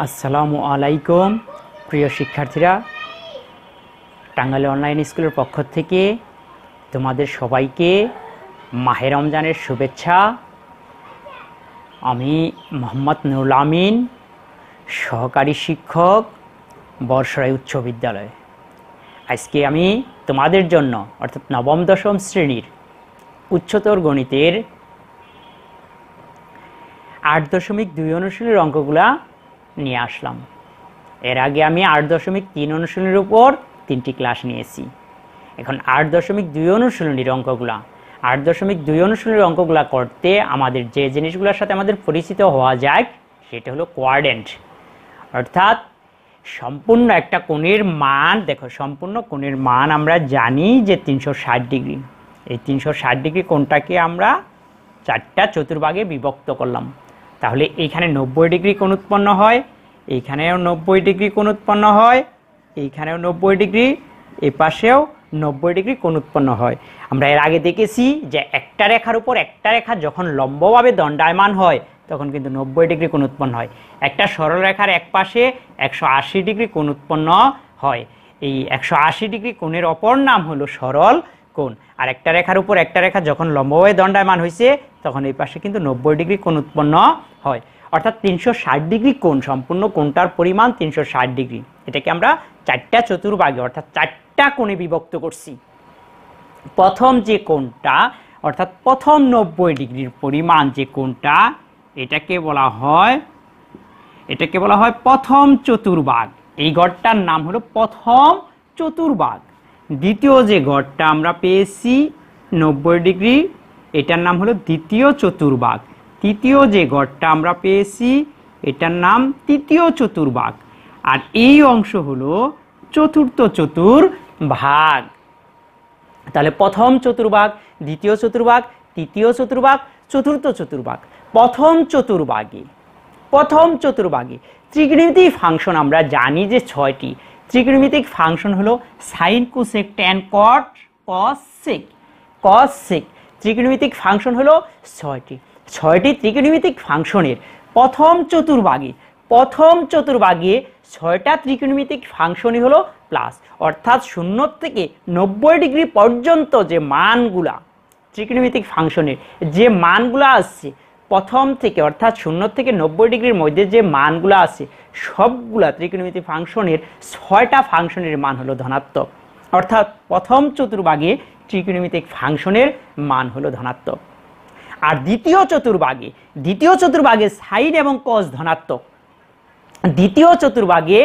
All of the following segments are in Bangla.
আসসালামু আলাইকুম প্রিয় শিক্ষার্থীরা, টাঙ্গাইল অনলাইন স্কুলের পক্ষ থেকে তোমাদের সবাইকে মাহে রমজানের শুভেচ্ছা। আমি মোহাম্মদ নুরুল আমিন, সহকারী শিক্ষক, বর্ষরাই উচ্চ বিদ্যালয়। আজকে আমি তোমাদের জন্য অর্থাৎ নবম দশম শ্রেণীর উচ্চতর গণিতের 8.2 অনুশীলনের অঙ্কগুলা নিয়ে আসলাম। এর আগে আমি 8.3 অনুশীলনের উপর 3টি ক্লাস নিয়েছি। এখন 8.2 অনুশীলনের অঙ্কগুলা 8.2 অনুশীলনের অঙ্কগুলা করতে আমাদের যে জিনিসগুলোর সাথে আমাদের পরিচিত হওয়া যায় সেটা হলো কোয়াড্রেন্ট, অর্থাৎ সম্পূর্ণ একটা কোণের মান। দেখো, সম্পূর্ণ কোণের মান আমরা জানি যে 360 ডিগ্রি। এই 360 ডিগ্রি কোণটাকে আমরা 4টা চতুর্ভাগে বিভক্ত করলাম। তাহলে এইখানে 90 ডিগ্রি কোণ উৎপন্ন হয়, এইখানেও 90 ডিগ্রি কোণ উৎপন্ন হয়, এইখানেও 90 ডিগ্রি, এই পাশেও 90 ডিগ্রি কোণ উৎপন্ন হয়। আমরা এর আগে দেখেছি যে একটা রেখার উপর একটা রেখা যখন লম্বভাবে দণ্ডায়মান হয় তখন কিন্তু 90 ডিগ্রি কোণ উৎপন্ন হয়। একটা সরল রেখার এক পাশে 180 ডিগ্রি কোণ উৎপন্ন হয়। এই 180 ডিগ্রি কোণের অপর নাম হলো সরল কোণ। আর একটা রেখার উপর একটা রেখা যখন লম্বভাবে দণ্ডায়মান হয়েছে তখন এই পাশে কিন্তু 90 ডিগ্রি কোণ উৎপন্ন হয়। অর্থাৎ 360 ডিগ্রি কোণ, সম্পূর্ণ কোণটার পরিমাণ 360 ডিগ্রি। এটাকে আমরা 4টা চতুর্ভাগে অর্থাৎ 4টা কোণে বিভক্ত করছি। প্রথম যে কোণটা অর্থাৎ প্রথম 90 ডিগ্রির পরিমাণ যে কোণটা, এটাকে বলা হয় প্রথম চতুর্ভাগ। এই গড়টার নাম হলো প্রথম চতুর্ভাগ। দ্বিতীয় যে গড়টা আমরা পেয়েছি 90 ডিগ্রি, এটার নাম হলো দ্বিতীয় চতুর্ভাগ। তৃতীয় যে গড়টা আমরা পেয়েছি এটার নাম তৃতীয় চতুর্ভাগ। আর এই অংশ হলো চতুর্থ চতুর্ভাগ। তাহলে প্রথম চতুর্ভাগ, দ্বিতীয় চতুর্ভাগ, তৃতীয় চতুর্ভাগ, চতুর্থ চতুর্ভাগ। প্রথম চতুর্ভাগে ত্রিকোণমিতিক ফাংশন আমরা জানি যে 6টি। ত্রিকোণমিতিক ফাংশন হলো সাইন, কোসেক, ট্যান, কট, কস, সেক। ত্রিকোণমিতিক ফাংশন হলো 6টি। 6টি ত্রিকোণমিতিক ফাংশনের প্রথম চতুর্ভাগে 6টা ত্রিকোণমিতিক ফাংশনই হলো প্লাস, অর্থাৎ 0 থেকে 90 ডিগ্রি পর্যন্ত যে মানগুলা ত্রিকোণমিতিক ফাংশনের যে মানগুলা আসছে প্রথম থেকে, অর্থাৎ 0 থেকে 90 ডিগ্রির মধ্যে যে মানগুলা আছে সবগুলা ত্রিকোণমিতিক ফাংশনের 6টা ফাংশনের মান হলো ধনাত্মক। অর্থাৎ প্রথম চতুর্ভাগে ত্রিকোণমিতিক ফাংশনের মান হলো ধনাত্মক। আর দ্বিতীয় চতুর্ভাগে সাইন এবং কস ধনাত্মক। দ্বিতীয় চতুর্ভাগে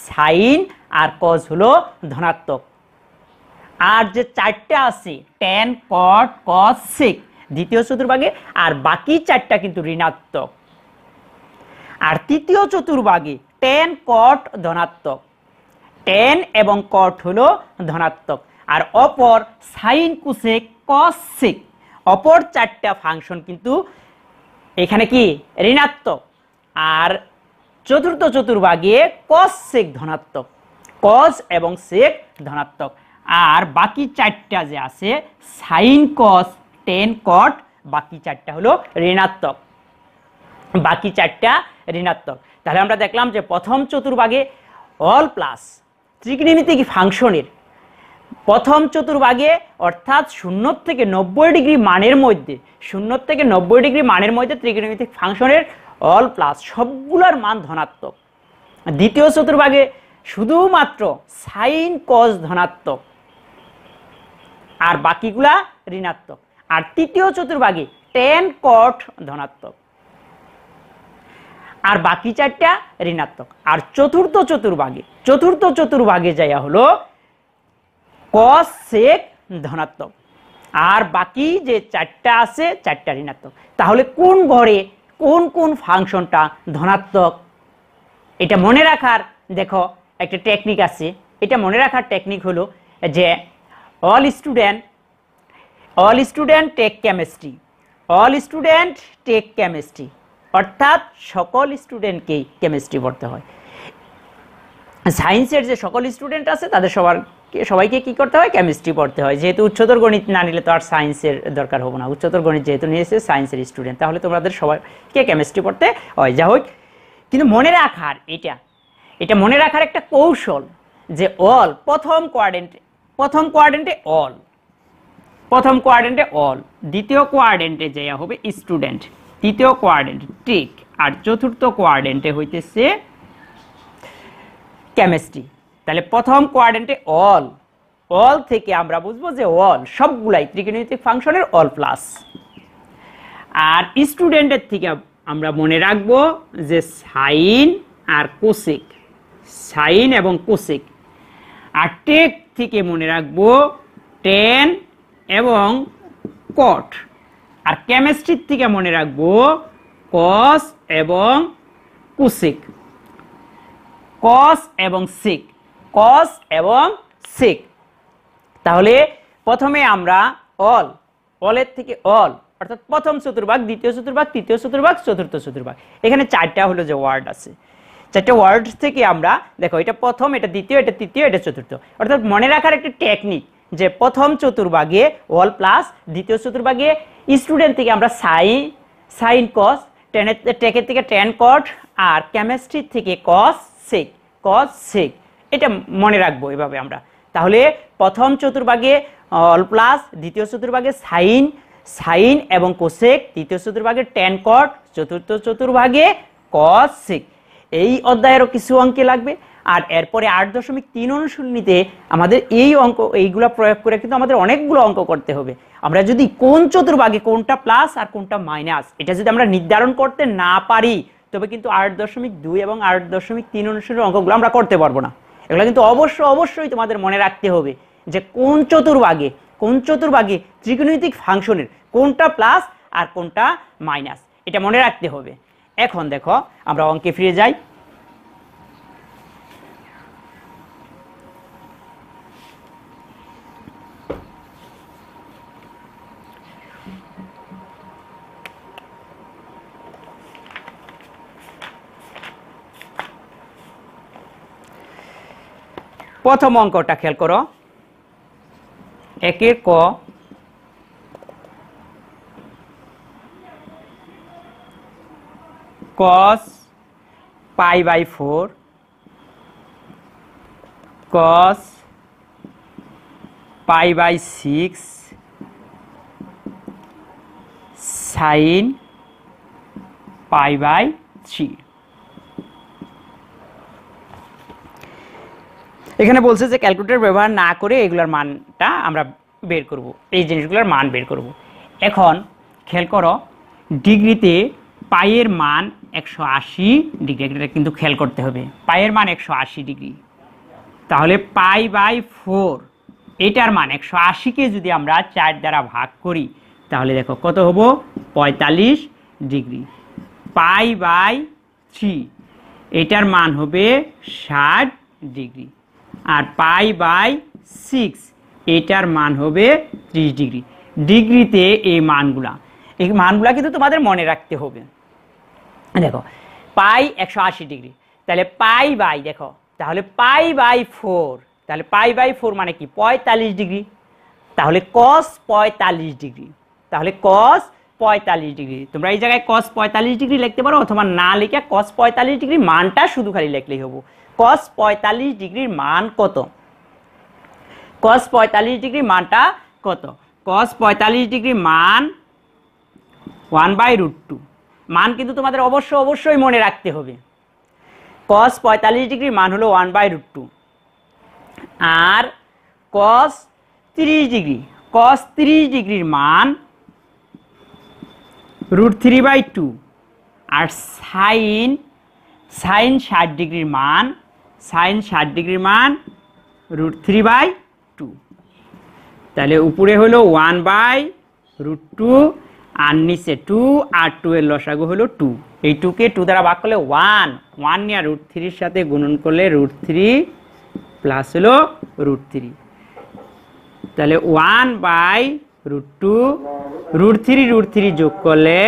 সাইন আর কস হলো ধনাত্মক। আর যে 4টা আছে ট্যান, কট, কস, সেক দ্বিতীয় চতুর্ভাগে, আর বাকি 4টা কিন্তু ঋণাত্মক। আর তৃতীয় চতুর্ভাগে ট্যান, কট ধনাত্মক। ট্যান এবং কট হলো ধনাত্মক। আর অপর সাইন, কোসেক, কস, সেক অপর 4টা ফাংশন কিন্তু এখানে কি ঋণাত্মক। আর চতুর্থ চতুর্ভাগে কস, সেক ধনাত্মক, কস এবং সেক ধনাত্মক। আর বাকি 4টা যে আছে সাইন, কস, ট্যান, কট, বাকি 4টা হলো ঋণাত্মক। তাহলে আমরা দেখলাম যে প্রথম চতুর্ভাগে অল প্লাস ত্রিকোণমিতিক ফাংশনের প্রথম চতুর্ভাগে অর্থাৎ 0 থেকে 90 ডিগ্রি মানের মধ্যে ত্রিকোণমিতিক ফাংশনের অল প্লাস সবগুলোর মান ধনাত্মক। দ্বিতীয় চতুর্ভাগে শুধুমাত্র সাইন, কস ধনাত্মক আর বাকিগুলা ঋণাত্মক। আর তৃতীয় চতুর্ভাগে ট্যান, কট ধনাত্মক আর বাকি 4টা ঋণাত্মক। আর চতুর্থ চতুর্ভাগে যাইয়া হলো কস, সেক ধনাত্মক আর বাকি যে 4টা আছে 4টা ঋণাত্মক। তাহলে কোন ঘরে কোন ফাংশনটা ধনাত্মক এটা মনে রাখার দেখো একটা টেকনিক আছে। এটা মনে রাখার টেকনিক হলো যে অল স্টুডেন্ট টেক কেমিস্ট্রি, অর্থাৎ সকল স্টুডেন্টকেই কেমিস্ট্রি পড়তে হয়। সায়েন্সের যে সকল স্টুডেন্ট আছে তাদের সবাইকে কি করতে হয়, কেমিস্ট্রি পড়তে হয়। যেহেতু উচ্চতর গণিত না নিলে তো আর সায়েন্সের দরকার হবে না। উচ্চতর গণিত যেহেতু নিয়েছে সায়েন্সের স্টুডেন্ট, তাহলে তোমাদের সবাইকে কেমিস্ট্রি পড়তে হয়। যা হোক, কিন্তু মনে রাখার এটা মনে রাখার একটা কৌশল যে অল প্রথম কোয়াড্রেন্টে অল, দ্বিতীয় কোয়াড্রেন্টে যেয়া হবে স্টুডেন্ট, তৃতীয় কোয়াড্রেন্ট টিক, আর চতুর্থ কোয়াড্রেন্টে হইতেছে কেমিস্ট্রি। তাহলে প্রথম কোয়াড্রেন্টে অল থেকে আমরা বুঝবো যে অল সবগুলাই ত্রিকোণমিতিক ফাংশনের অল প্লাস। আর স্টুডেন্টের থেকে আমরা মনে রাখবো যে সাইন আর কোসেক, সাইন এবং কোসেক। আর টেক থেকে মনে রাখবো টেন এবং কট। আর কেমিস্ট্রির থেকে মনে রাখবো কস এবং কোসেক, কস এবং সেক। তাহলে প্রথমে আমরা অলের থেকে অল অর্থাৎ প্রথম চতুর্ভাগ, দ্বিতীয় চতুর্ভাগ, তৃতীয় চতুর্ভাগ, চতুর্থ চতুর্ভাগ, এখানে 4টা হলো যে ওয়ার্ড আছে, 4টে ওয়ার্ড থেকে আমরা দেখো এটা প্রথম, এটা দ্বিতীয়, এটা তৃতীয়, এটা চতুর্থ। অর্থাৎ মনে রাখার একটা টেকনিক যে প্রথম চতুর্ভাগে অল প্লাস, দ্বিতীয় চতুর্ভাগে স্টুডেন্ট থেকে আমরা সাইন কস, টেকের থেকে টেন কট, আর কেমিস্ট্রির থেকে কস সেক। এটা মনে রাখবো এভাবে আমরা। তাহলে প্রথম চতুর্ভাগে অল প্লাস, দ্বিতীয় চতুর্ভাগে সাইন এবং কোসেক, তৃতীয় চতুর্ভাগে টেন কট, চতুর্থ চতুর্ভাগে কস সেক। এই অধ্যায়েরও কিছু অঙ্কে লাগবে। আর এরপরে 8.3 অনুশীলনীতে আমাদের এইগুলা প্রয়োগ করে কিন্তু আমাদের অনেকগুলো অঙ্ক করতে হবে। আমরা যদি কোন চতুর্ভাগে কোনটা প্লাস আর কোনটা মাইনাস এটা যদি আমরা নির্ধারণ করতে না পারি তবে কিন্তু 8.2 এবং 8.3 অনুশীলনের অঙ্কগুলো আমরা করতে পারবো না। এগুলো কিন্তু অবশ্যই তোমাদের মনে রাখতে হবে যে কোন চতুর্ভাগে ত্রিকোণমিতিক ফাংশনের কোনটা প্লাস আর কোনটা মাইনাস, এটা মনে রাখতে হবে। এখন দেখো আমরা অঙ্কে ফিরে যাই। প্রথম অঙ্কটা খেয়াল করো, একের ক, cos π/4 cos π/6 sin π/3। এখানে বলছে যে ক্যালকুলেটর ব্যবহার না করে এগুলোর মানটা আমরা বের করব, এই জিনিসগুলোর মান বের করব। এখন খেয়াল করো, ডিগ্রিতে পাইয়ের মান 180 ডিগ্রি, এটা কিন্তু খেয়াল করতে হবে, পাইয়ের মান 180 ডিগ্রি। তাহলে π/4 এটার মান 180কে যদি আমরা 4 দ্বারা ভাগ করি তাহলে দেখো কত হবো, 45 ডিগ্রি। π/3 এটার মান হবে 60 ডিগ্রি। আর π/6 এটার মান হবে 30 ডিগ্রি। ডিগ্রিতে এই মানগুলা কিন্তু তোমাদের মনে রাখতে হবে। দেখো পাই 180 ডিগ্রি, তাহলে দেখো তাহলে π/4, তাহলে π/4 মানে কি 45 ডিগ্রি। তাহলে cos 45 ডিগ্রি, তাহলে cos 45 ডিগ্রি। তোমরা এই জায়গায় cos 45 ডিগ্রি লিখতে পারো অথবা না লিখে cos 45 ডিগ্রি মানটা শুধু খালি লিখলেই হবে। cos 45 ডিগ্রির মান কত? cos 45 ডিগ্রির মানটা কত? cos 45 ডিগ্রির মান 1/√2। মান কিন্তু তোমাদের অবশ্যই মনে রাখতে হবে। cos 45 ডিগ্রির মান হলো 1/√2। আর cos 30 ডিগ্রির মান √3/2। আর sin 60 ডিগ্রির মান √3/2। তাহলে উপরে হলো 1/√2 আর নিচে 2, আর 2 এর লসাগু হলো 2। এই 2 কে 2 দ্বারা ভাগ করলে 1 নিয়ে √3 সাথে গুণন করলে √3 প্লাস হলো √3। তাহলে 1/√2 √3 যোগ করলে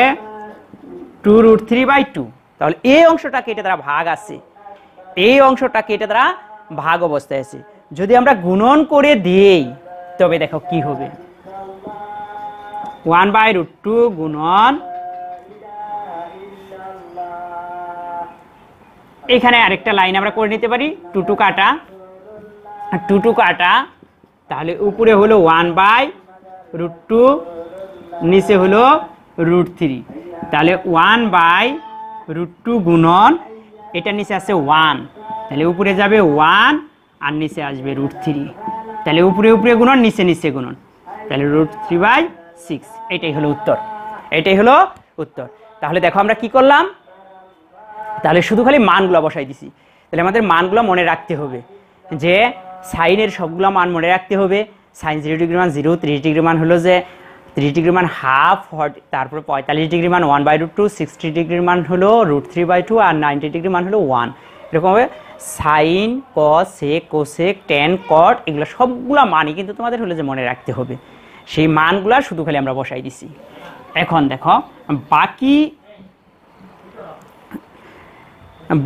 2√3/2। তাহলে এই অংশটাকে এটা দ্বারা ভাগ আছে, এই অংশটাকে এটা দ্বারা ভাগ অবস্থায় আছে। যদি আমরা গুণন করে দেই তবে দেখো কি হবে, 1/√2 গুণন এখানে আরেকটা লাইন আমরা করে নিতে পারি, টু টু কাটা, টু টু কাটা, তাহলে উপরে হলো 1/√2, নিচে হলো √3, তাহলে 1/√2 গুণন এটা নিচে আছে 1, তাহলে উপরে যাবে 1 আর নিচে আসবে √3, তাহলে উপরে উপরে গুণন নিচে নিচে গুণন, তাহলে √3/6। এটাই হলো উত্তর, এটাই হলো উত্তর। তাহলে দেখো আমরা কি করলাম, তাহলে শুধু খালি মানগুলো বসাই দিছি। তাহলে আমাদের মানগুলো মনে রাখতে হবে যে সাইনের সবগুলো মান মনে রাখতে হবে। সাইন 0 ডিগ্রি মান 0, 30 ডিগ্রি মান হলো যে 30 ডিগ্রি মান হাফ, তারপরে 45 ডিগ্রি মান 1/√2, 60 ডিগ্রির মান হলো √3/2 আর 90 ডিগ্রি মান হলো 1। এরকমভাবে সাইন, কস, সেক, কোসেক, ট্যান, কট, এগুলো সবগুলো মানই কিন্তু তোমাদের হলো যে মনে রাখতে হবে। সেই মানগুলো শুধু খালি আমরা বসাই দিছি। এখন দেখো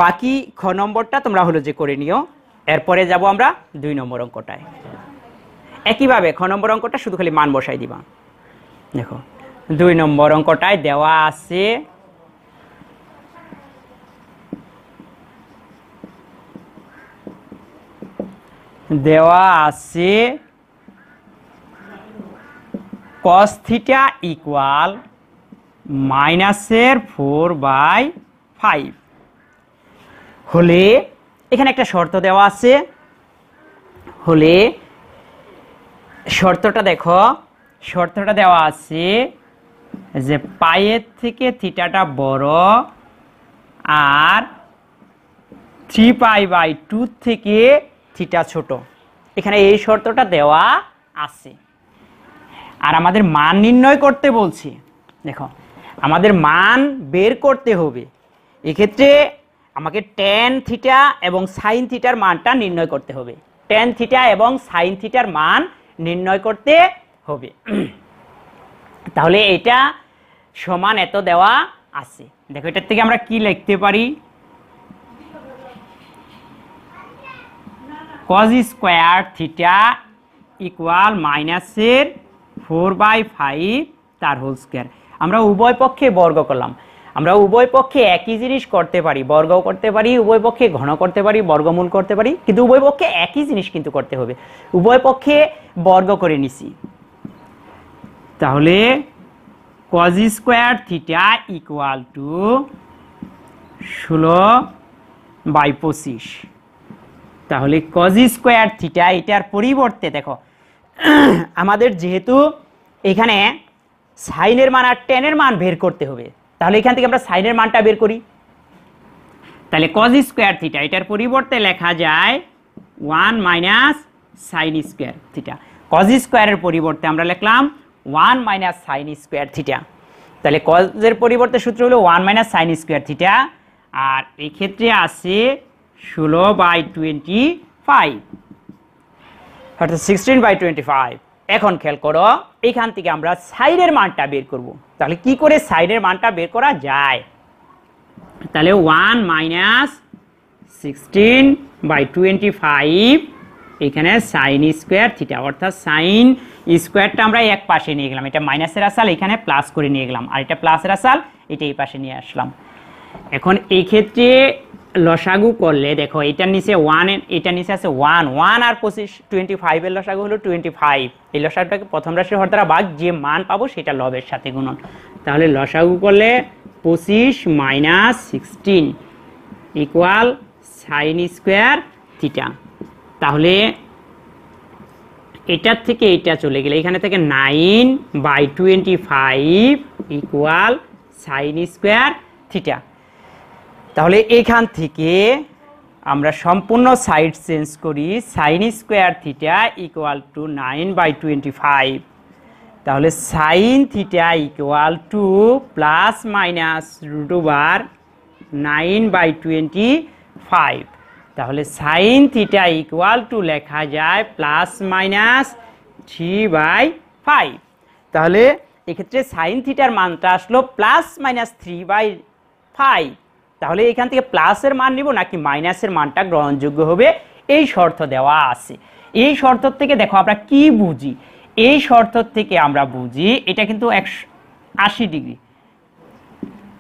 বাকি খ নম্বরটা তোমরা হলো যে করে নিও। এরপরে যাব আমরা 2 নম্বর অঙ্কটায়। একইভাবে খ নম্বর অঙ্কটা শুধু খালি মান বসাই দিবা। দেখো 2 নম্বর অঙ্কটায় দেওয়া আছে cos থিটা ইকুয়াল -4/5 হলে, এখানে একটা শর্ত দেওয়া আছে, হলে শর্তটা দেখো, শর্তটা দেওয়া আছে যে পায়ের থেকে থিটাটা বড় আর 3π/2 থেকে থিটা ছোট, এখানে এই শর্তটা দেওয়া আছে। আর আমাদের মান নির্ণয় করতে বলছি। দেখো আমাদের মান বের করতে হবে, এক্ষেত্রে আমাকে ট্যান থিটা এবং সাইন থিটার মানটা নির্ণয় করতে হবে। ট্যান থিটা এবং সাইন থিটার মান নির্ণয় করতে হবে। তাহলে এটা সমান এত দেওয়া আছে। দেখো এটার থেকে আমরা কি লিখতে পারি, cos স্কয়ার থিটা ইকুয়াল -4/5 তার হোল স্কয়ার। আমরা উভয় পক্ষে বর্গ করলাম, আমরা উভয় পক্ষে একই জিনিস করতে পারি, বর্গও করতে পারি, উভয় পক্ষে ঘন করতে পারি, বর্গমূল করতে পারি, কিন্তু উভয় পক্ষে একই জিনিস কিন্তু করতে হবে। উভয় পক্ষে বর্গ করে নিছি, তাহলে cos square theta equal to 16/25। তাহলে cos স্কয়ার থিটা, এটার পরিবর্তে দেখো আমাদের যেহেতু এখানে সাইনের মান আর ট্যানের মান বের করতে হবে, তাহলে এখান থেকে আমরা সাইনের মানটা বের করি। তাহলে cos স্কয়ার থিটা এটার পরিবর্তে লেখা যায় 1 - sin স্কয়ার থিটা। cos স্কয়ারের পরিবর্তে আমরা লিখলাম 1 - sin স্কয়ার থিটা। তাহলে cos এর পরিবর্তে সূত্র হলো 1 - sin স্কয়ার থিটা, আর এই ক্ষেত্রে আছে 16/25 অর্থাৎ 16/25। এখন খেয়াল করো, এখান থেকে আমরা সাইনের মানটা বের করব। তাহলে কি করে সাইনের মানটা বের করা যায়, তাহলে 1 - 16/25 এখানে সাইন স্কয়ার থিটা, অর্থাৎ সাইন স্কয়ারটা আমরা এক পাশে নিয়ে গেলাম, এটা মাইনাসের আসাল এখানে প্লাস করে নিয়ে গেলাম, আর এটা প্লাসের আসাল এটা এই পাশে নিয়ে আসলাম। এখন এই ক্ষেত্রে লসাগু করলে দেখো এটার নিচে 1, এটার নিচে আছে 1 আর 25 এর লসাগু হলো 25। এই লসাগুটাকে প্রথম রাশির হর দ্বারা ভাগ, যে মান পাবো সেটা লবের সাথে গুণন। তাহলে লসাগু করলে 25 - 16 ইকুয়াল সাইন স্কয়ার থিটা। তাহলে এটার থেকে এটা চলে গেলে এখানে থেকে 9/25 ইকুয়াল সাইন স্কয়ার থিটা। তাহলে এখান থেকে আমরা সম্পূর্ণ সাইড চেঞ্জ করি, sine square theta equal to 9/25। তাহলে সাইন থিটা ইকুয়াল টু ±√9/25। তাহলে সাইন থিটা ইকুয়াল টু লেখা যায় +-3/5। তাহলে এক্ষেত্রে সাইন থিটার মানটা আসলো +-3/5। তাহলে এখান থেকে প্লাসের মান নিব নাকি মাইনাসের মানটা গ্রহণযোগ্য হবে, এই শর্ত দেওয়া আছে। এই শর্ত থেকে দেখো আমরা কি বুঝি, এই শর্ত থেকে আমরা বুঝি এটা কিন্তু 180 ডিগ্রি,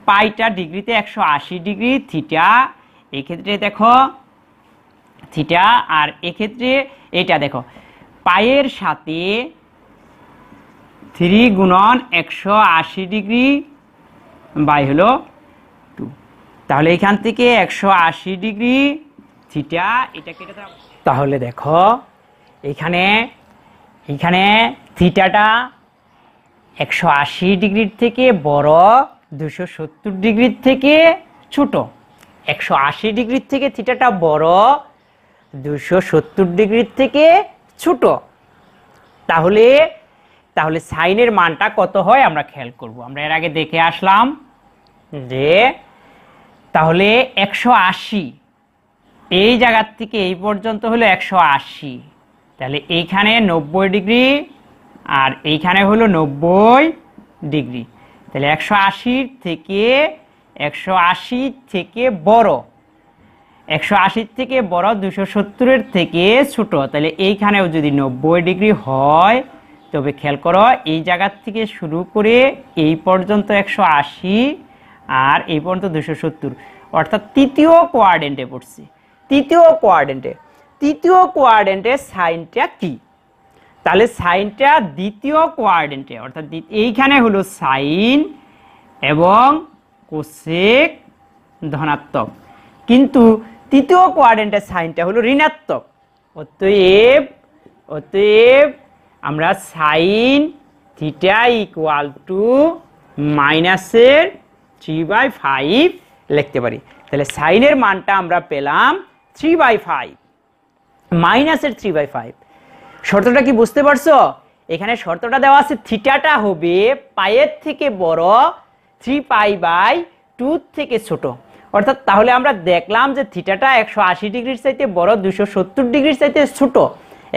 পাইটা ডিগ্রিতে 180 ডিগ্রি, থিটা এই ক্ষেত্রে দেখো থিটা, আর এক্ষেত্রে এটা দেখো পায়ের সাথে 3 গুণন 180 ডিগ্রি বাই হলো 2। তাহলে এখান থেকে 180 ডিগ্রি থিটা এটা কেটে দাও। তাহলে দেখো এখানে থিটাটা 180 ডিগ্রির থেকে বড়, 270 ডিগ্রির থেকে ছোট। 180 ডিগ্রির থেকে থিটাটা বড়, 270 ডিগ্রির থেকে ছোট। তাহলে সাইনের মানটা কত হয় আমরা খেয়াল করব। আমরা এর আগে দেখে আসলাম যে তাহলে 180 এই জায়গার থেকে এই পর্যন্ত হলো 180, তাহলে এইখানে 90 ডিগ্রি আর এইখানে হলো 90 ডিগ্রি। তাহলে 180 থেকে বড়, 180 থেকে বড় 270 থেকে ছোট। তাহলে এইখানেও যদি 90 ডিগ্রি হয় তবে খেয়াল করো এই জায়গার থেকে শুরু করে এই পর্যন্ত 180 আর এই পর্যন্ত 270, অর্থাৎ তৃতীয় কোয়াড্রেন্টে পড়ছে। তৃতীয় কোয়াড্রেন্টে সাইনটা কি? তাহলে সাইনটা দ্বিতীয় কোয়াড্রেন্টে, অর্থাৎ এইখানে হলো সাইন এবং কোসেক ধনাত্মক, কিন্তু তৃতীয় কোয়াড্রেন্টের সাইনটা হলো ঋণাত্মক। অতএব আমরা সাইন থিটা ইকুয়াল টু মাইনাসের 3/5 লিখতে পারি। তাহলে সাইনের মানটা আমরা পেলাম 3/5, মাইনাসের 3/5। শর্তটা কি বুঝতে পারছো? এখানে শর্তটা দেওয়া আছে থিটাটা হবে পায়ের থেকে বড়, 3π/2 থেকে ছোট। অর্থাৎ তাহলে আমরা দেখলাম যে থিটাটা 180 ডিগ্রির চাইতে বড়, 270 ডিগ্রির চাইতে ছোট।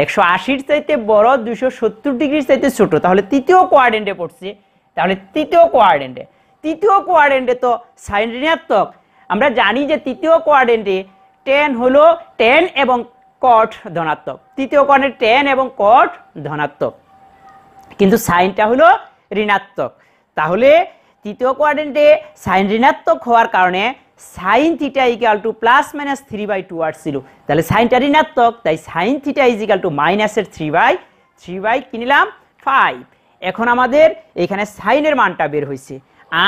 180 চাইতে বড়, 270 ডিগ্রির চাইতে ছোট। তাহলে তৃতীয় কোয়াড্রেন্টে পড়ছে। তাহলে তৃতীয় কোয়াড্রেন্টে তো সাইন ঋণাত্মক। আমরা জানি যে তৃতীয় কোয়াড্রেন্টে tan এবং cot ধনাত্মক। তৃতীয় কোয়াড্রেন্টে tan এবং cot ধনাত্মক, কিন্তু সাইনটা হলো ঋণাত্মক। তাহলে তৃতীয় কোয়াড্রেন্টে সাইন ঋণাত্মক হওয়ার কারণে সাইন থিটা ইকুয়াল টু +-3/2 আসছিল। তাহলে সাইনটা ঋণাত্মক, তাই sine theta is equal to মাইনাসের 3/3 কি নিলাম 5। এখন আমাদের এখানে সাইনের মানটা বের হয়েছে,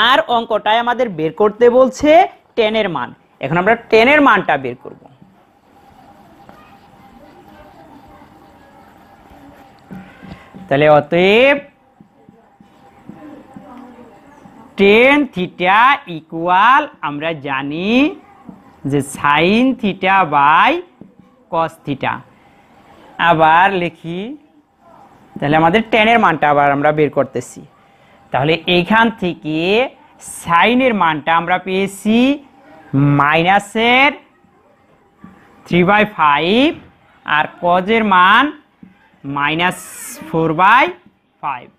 আর অঙ্কটায় আমাদের বের করতে বলছে tan এর মান। এখন আমরা tan এর মানটা বের করব। তাহলে অতএব tan থিটা ইকুয়াল আমরা জানি যে sine theta by cos theta. আবার লিখি, তাহলে আমাদের tan এর মানটা আবার আমরা বের করতেছি। তাহলে এইখান থেকে সাইনের মানটা আমরা পেয়েছি মাইনাসের 3/5 আর কজের মান -4/5।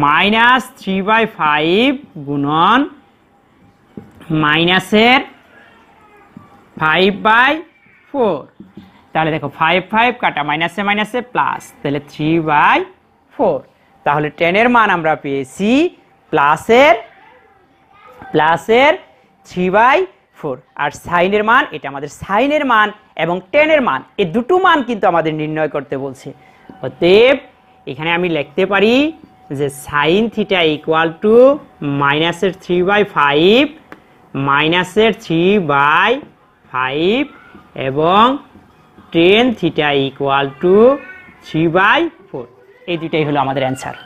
-3/5 গুণন মাইনাসের 5/4। তাহলে দেখো 5 কাটা মাইনাসে প্লাস, তাহলে 3/4। তাহলে tan এর মান আমরা পেয়েছি প্লাসের 3/4। আর সাইনের মান, এটা আমাদের সাইনের মান এবং tan এর মান, এই দুটো মান কিন্তু আমাদের নির্ণয় করতে বলছে। অতএব এখানে আমি লিখতে পারি যে সাইন থিটা ইকুয়াল টু মাইনাসের 3/5 মাইনাসের 3/5 এবং tan থিটা ইকুয়াল টু 3/4। এই দুটাই হলো আমাদের অ্যান্সার।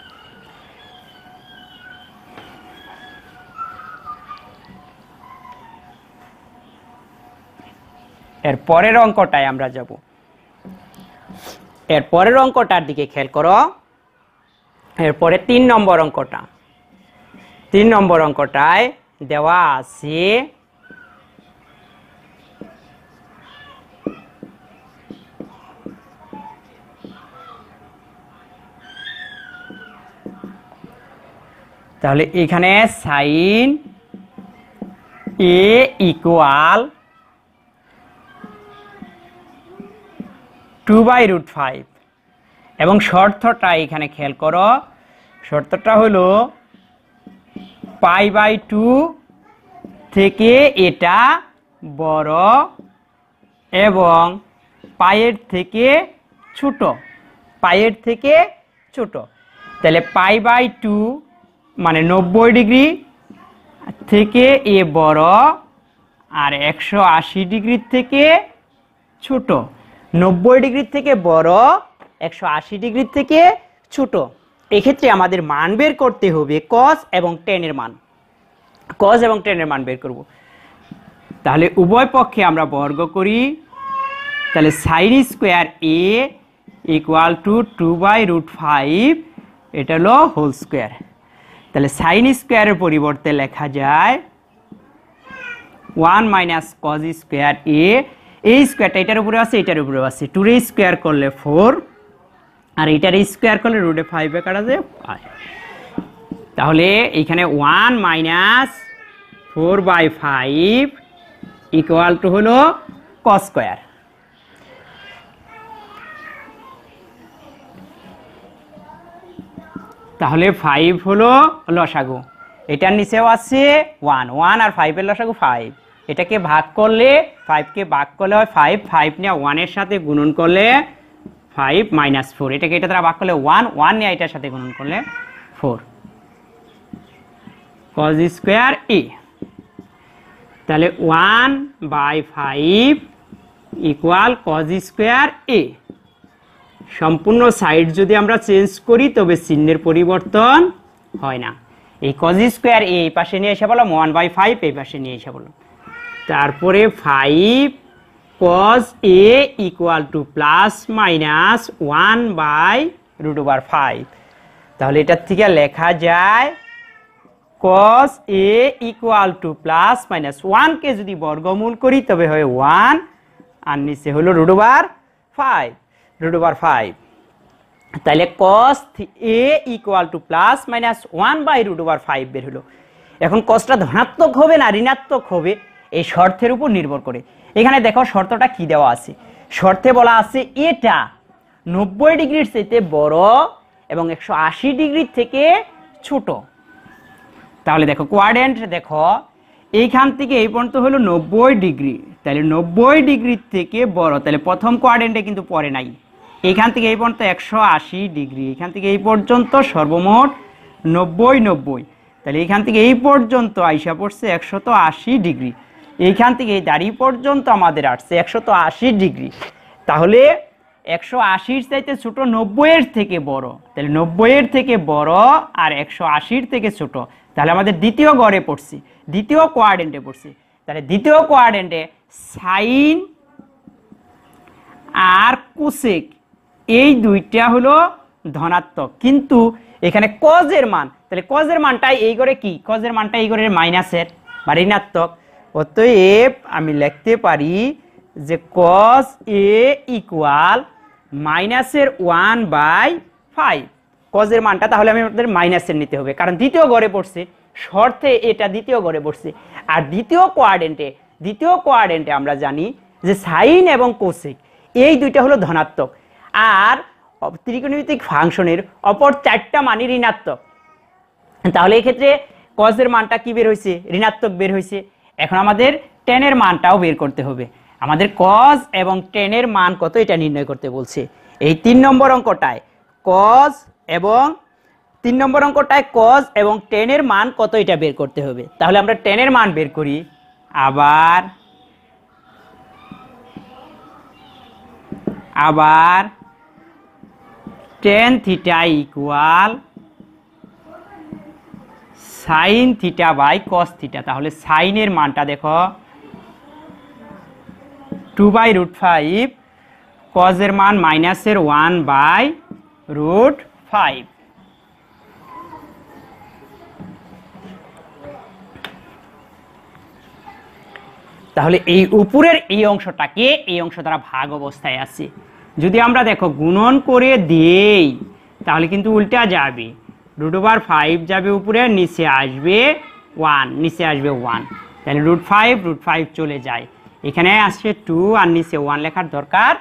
এর পরের অঙ্কটায় আমরা যাব। এর পরের অঙ্কটার দিকে খেয়াল করো। এরপরে 3 নম্বর অঙ্কটা। 3 নম্বর অঙ্কটায় দেওয়া আছে তাহলে এখানে সাইন a ইকুয়াল 2/√5 এবং শর্তটা এখানে খেয়াল করো। শর্তটা হলো π/2 থেকে এটা বড় এবং পাইয়ের থেকে ছোট, পাইয়ের থেকে ছোট। তাহলে পাই বাই 2 মানে 90 ডিগ্রি থেকে এ বড় আর 180 ডিগ্রির থেকে ছোট। 90 ডিগ্রির থেকে বড়, 180 ডিগ্রির থেকে ছোট। এক্ষেত্রে আমাদের মান বের করতে হবে cos এবং tan এর মান। cos এবং tan এর মান বের করব। তাহলে উভয় পক্ষে আমরা বর্গ করি। তাহলে sin square a equal to 2/√5, এটা হলো হোল স্কয়ার। তাহলে sin স্কয়ারের পরিবর্তে লেখা যায় 1 মাইনাস cos স্কয়ার a। এই স্কয়ারটা এটার উপরে আছে, এটার উপরে আছে, 2 এর স্কয়ার করলে 4 আর এটার স্কয়ার করলে √5 এ কাটা যায় 5। তাহলে এখানে 1 মাইনাস 4/5 ইকুয়াল টু হলো cos স্কয়ার। তাহলে 5 হলো লসাগু, এটার নিচেও আছে 1 আর 5 এর লসাগু 5। এটাকে ভাগ করলে 5 কে ভাগ করলে হয় 5 নিয়ে 1 এর সাথে গুণন করলে 5 মাইনাস 4, এটাকে এটা দ্বারা ভাগ করলে 1 নিয়ে এটার সাথে গুণন করলে 4 cos স্কয়ার a। তাহলে 1/5 ইকুয়াল cos স্কয়ার a। সম্পূর্ণ সাইড যদি আমরা চেঞ্জ করি তবে চিহ্নের পরিবর্তন হয় না। এই cos স্কয়ার a এই পাশে নিয়ে এসে বললাম, 1/5 এই পাশে নিয়ে এসে বললাম। তারপরে 5 cos a equal to plus minus 1/√5। তাহলে এটার থেকে লেখা যায় cos a equal to plus minus 1 কে যদি বর্গমূল করি তবে হয় 1 আর নিচে হলো √5। তাহলে cos a equal to plus minus 1/√5 বের হলো। এখন cosটা ধনাত্মক হবে না ঋণাত্মক হবে এই শর্তের উপর নির্ভর করে। এখানে দেখো শর্তটা কি দেওয়া আছে। শর্তে বলা আছে এটা 90 ডিগ্রির চাইতে বড় এবং 180 ডিগ্রির থেকে ছোট। তাহলে দেখো কোয়াড্রেন্ট, দেখো এইখান থেকে এই পর্যন্ত হলো 90 ডিগ্রি, তাহলে 90 ডিগ্রির থেকে বড়, তাহলে প্রথম কোয়াড্রেন্টে কিন্তু পড়ে নাই। এখান থেকে এই পর্যন্ত 180 ডিগ্রি, এখান থেকে এই পর্যন্ত সর্বমোট 90, তাহলে এখান থেকে এই পর্যন্ত আইসা পড়ছে 180 ডিগ্রি। এইখান থেকে এই দাড়ি পর্যন্ত আমাদের আসছে 180 ডিগ্রি। তাহলে 180-র চাইতে ছোট 90-এর থেকে বড়, তাহলে 90-এর থেকে বড় আর 180-র থেকে ছোট। তাহলে আমাদের দ্বিতীয় গড়ে পড়ছি, দ্বিতীয় কোয়াড্রেন্টে পড়ছি। তাহলে দ্বিতীয় কোয়াড্রেন্টে সাইন আর কোসেক এই দুইটা হলো ধনাত্মক, কিন্তু এখানে কজের মান, তাহলে কজের মানটাই এই করে কি, কজের মানটা এই করে মাইনাসের বা ঋণাত্মক। অতএব আমি লিখতে পারি যে cos a ইকুয়াল মাইনাসের 1/5। কজের মানটা তাহলে আমি আপনাদের মাইনাসের নিতে হবে, কারণ দ্বিতীয় গড়ে পড়ছে, শর্তে এটা দ্বিতীয় গড়ে পড়ছে। আর দ্বিতীয় কোয়াড্রেন্টে আমরা জানি যে সাইন এবং কোসেক এই দুইটা হলো ধনাত্মক, আর ত্রিকোণমিতিক ফাংশনের অপর 4টা মানই ঋণাত্মক। তাহলে এই ক্ষেত্রে কজের মানটা কি বের হয়েছে, ঋণাত্মক বের হয়েছে। এখন আমাদের tan এর মানটাও বের করতে হবে। আমাদের cos এবং tan এর মান কত এটা নির্ণয় করতে বলছে। এই 3 নম্বর অঙ্কটায় cos এবং 3 নম্বর অঙ্কটায় cos এবং tan এর মান কত এটা বের করতে হবে। তাহলে আমরা tan এর মান বের করি। আবার tan theta equal sine theta by cos theta. তাহলে সাইনের মানটা দেখো 2/√5, কজের মান মাইনাসের 1/√5। তাহলে এই উপরের এই অংশটাকে এই অংশ দ্বারা ভাগ অবস্থায় আছে। যদি আমরা দেখো গুণন করে দেই তাহলে কিন্তু উল্টা যাবে, √5 যাবে উপরে, নিচে আসবে 1, তাহলে √5 চলে যায়, এখানে আসছে 2 আর নিচে 1 লেখার দরকার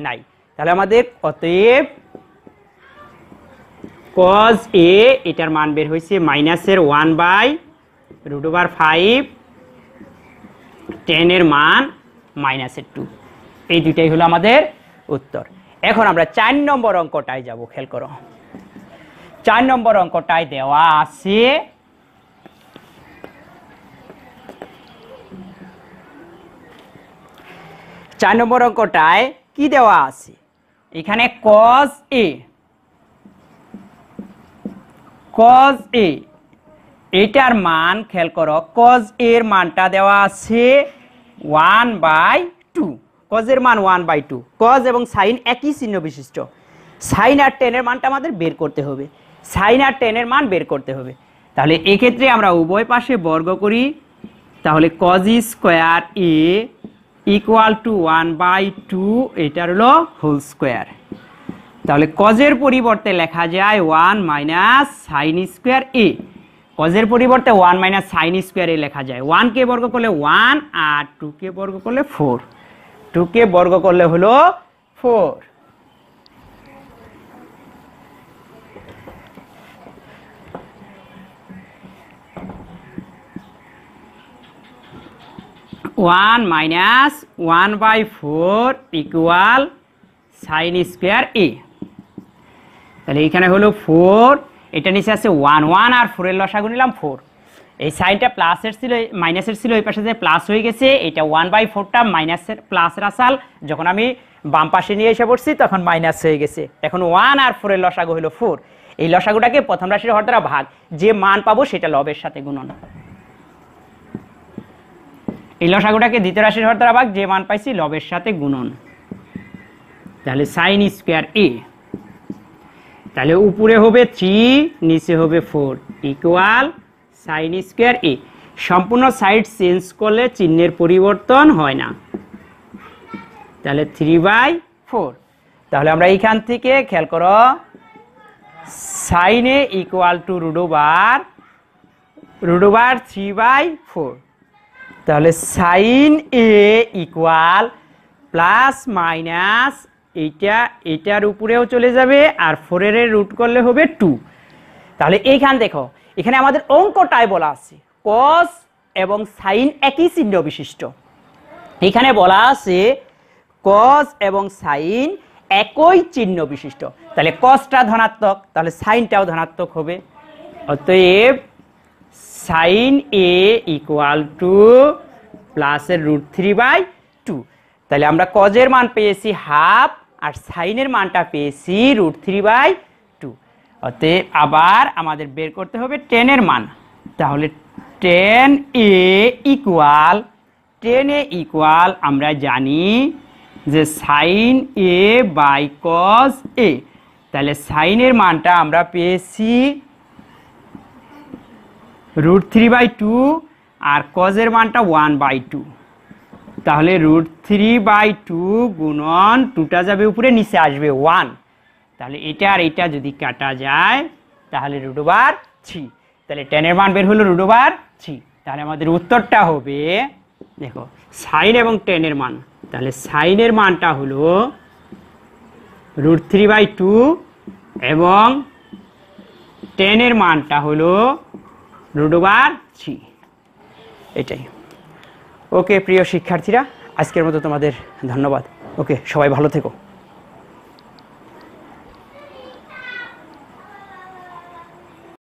নাই। তাহলে আমাদের অতএব cos a এটার মান বের হয়েছে মাইনাসের 1/√5, 10 এর মান -2। এই দুইটাই হলো আমাদের উত্তর। এখন আমরা 4 নম্বর অঙ্কটায় যাব, খেয়াল করো। 4 নম্বর অঙ্কটায় দেওয়া আছে কি দেওয়া আছে? এখানে cos a এটার মান খেয়াল করো, cos a এর মানটা দেওয়া আছে 1/2। cos এর মান 1/2। cos এবং sin একই চিহ্ন বিশিষ্ট। sin আর tan এর মানটা আমাদের বের করতে হবে। sin আর tan এর মান বের করতে হবে। তাহলে এক্ষেত্রে আমরা উভয় পাশে বর্গ করি। তাহলে cos square a equal to 1/2, এটার হলো হোল স্কয়ার। তাহলে cos এর পরিবর্তে লেখা যায় 1 minus sin square a। cos এর পরিবর্তে 1 মাইনাস sin স্কয়ার a লেখা যায়। 1 কে বর্গ করলে 1 আর 2 কে বর্গ করলে 4। 2 কে বর্গ করলে হলো 4। One minus 1/4 equal sin square a। তাহলে এখানে হলো 4, এটা নিচে আছে 1 1 আর 4 এর লসাগু নিলাম 4। এই সাইনটা প্লাসের ছিল, মাইনাসের ছিল, এই পাশে যে প্লাস হয়ে গেছে। এটা 1/4টা মাইনাসের প্লাসের আসাল, যখন আমি বাম পাশে নিয়ে এসে পড়ছি তখন মাইনাস হয়ে গেছে। এখন 1 আর 4 এর লসাগু হলো 4। এই লসাগুটাকে প্রথম রাশির হর দ্বারা ভাগ, যে মান পাবো সেটা লবের সাথে গুণন। এই লসাগুটাকে দ্বিতীয় রাশির হর দ্বারা ভাগ, যে মান পাইছি লবের সাথে গুণন। তাহলে sin স্কয়ার a, তাহলে উপরে হবে 3, নিচে হবে 4 ইকুয়াল sin স্কয়ার a। সম্পূর্ণ সাইড চেঞ্জ করলে চিহ্নের পরিবর্তন হয় না। তাহলে 3/4। তাহলে আমরা এইখান থেকে খেয়াল করো, sin a ইকুয়াল টু √/√/3/4। তাহলে sin a equal plus minus এটার উপরেও চলে যাবে, আর 4 এর রুট করলে হবে 2। তাহলে এইখান দেখো, এখানে আমাদের অঙ্কটায় বলা আছে cos এবং sin একই চিহ্ন বিশিষ্ট। এখানে বলা আছে cos এবং sin একই চিহ্ন বিশিষ্ট। তাহলে cosটা ধনাত্মক, তাহলে sinটাও ধনাত্মক হবে। অতএব sin a ইকুয়াল টু প্লাসের √3/2। তাহলে আমরা cos এর মান পেয়েছি হাফ, আর sin এর মানটা পেয়েছি √3/2। অতএব আবার আমাদের বের করতে হবে tan এর মান। তাহলে tan a ইকুয়াল আমরা জানি যে sin a/cos a। তাহলে sin এর মানটা আমরা পেয়েছি √3/2, আর cos এর মানটা 1/2। তাহলে √3/2 গুণন 2টা যাবে উপরে, নিচে আসবে 1। তাহলে এটা আর এটা যদি কাটা যায় তাহলে √3। তাহলে tan এর মান বের হলো √3। তাহলে আমাদের উত্তরটা হবে, দেখো sin এবং tan এর মান। তাহলে sin এর মানটা হলো √3/2 এবং tan এর মানটা হলো √3। এটাই। ওকে প্রিয় শিক্ষার্থীরা, আজকের মতো তোমাদের ধন্যবাদ। ওকে, সবাই ভালো থেকো।